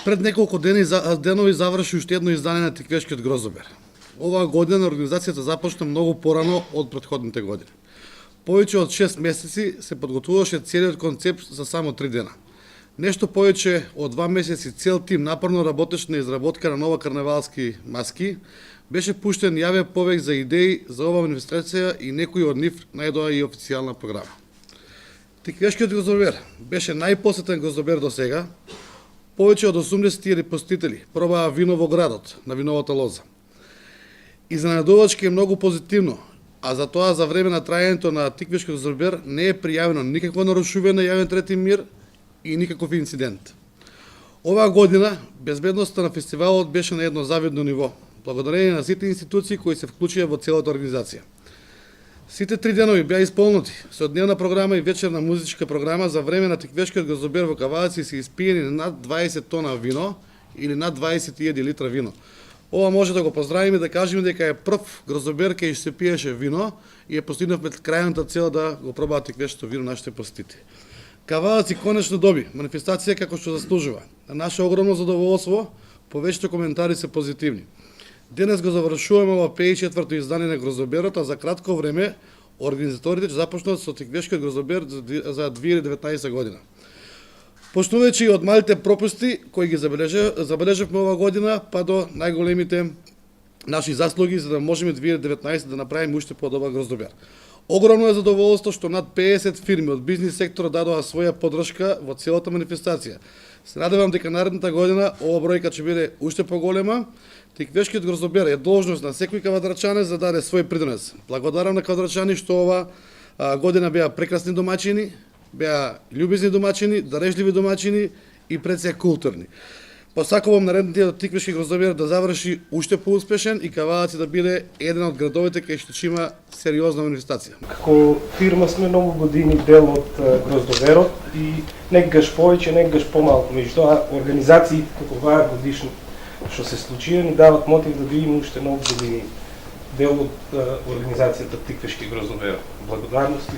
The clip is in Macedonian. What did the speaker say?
Пред неколку денови заврши уште едно издание на Тиквешкиот грозобер. Оваа година организацијата започна многу порано од претходните години. Повеќе од 6 месеци се подготвуваше целиот концепт за само 3 дена. Нешто повеќе од 2 месеци цел тим напорно работеше на изработка на нова карневалски маски. Беше пуштен јавен повеќе за идеи за оваа манифестација и некои од нив најдоа и официјална програма. Тиквешкиот грозобер беше најпосетен грозобер до сега. Повеќе од 80 посетители пробаа вино во градот на виновата лоза. Изненадувачки е многу позитивно, а за тоа за време на трајањето на Тиквешкиот грозобер не е пријавено никакво нарушување на јавен трети мир и никаков инцидент. Оваа година безбедноста на фестивалот беше на едно завидно ниво, благодарение на сите институции кои се вклучија во целата организација. Сите 3 денови беа исполнети со дневна програма и вечерна музичка програма. За време на Тиквешкиот грозобер во Каваци се испиени над 20 тона вино или над 21 литра вино. Ова може да го поздравиме и да кажеме дека е прв грозобер кај се пиеше вино и е постигнавме крајната цел да го пробаат тиквешкото вино нашите посетители. Каваци конечно доби манифестација како што заслужува. На наше огромно задоволство, повеќето коментари се позитивни. Денес го завршуваме ова 54-то издание на грозоберот, а за кратко време организаторите ќе започнат со Тиквешкиот грозобер за 2019 година. Почнувајќи од малите пропусти кои ги забележавме оваа година, па до најголемите наши заслуги за да можеме 2019 да направиме уште подобар грозобер. Огромно е задоволство што над 50 фирми од бизнис секторот дадоа своја поддршка во целата манифестација. Се надевам дека наредната година ова бројка ќе биде уште поголема. Тиквешкиот грозобер е должност на секој квадрачанец да даде свој придонес. Благодарам на квадрачани што ова година беа прекрасни домаќини, беа љубезни домаќини, дарежливи домаќини и пред се културни. Посакувам наредниот Тиквешки грозобер да заврши уште поуспешен и Каваци да биде еден од градовите кај што ќе има сериозна манифестација. Како фирма сме многу години дел од гроздоберот и некогаш повеќе, некогаш помалку. Меѓутоа организациите како оваа годишно што се случија ни дават мотив да бидеме уште многу години дел од организацијата Тиквешки грозобер. Благодарности.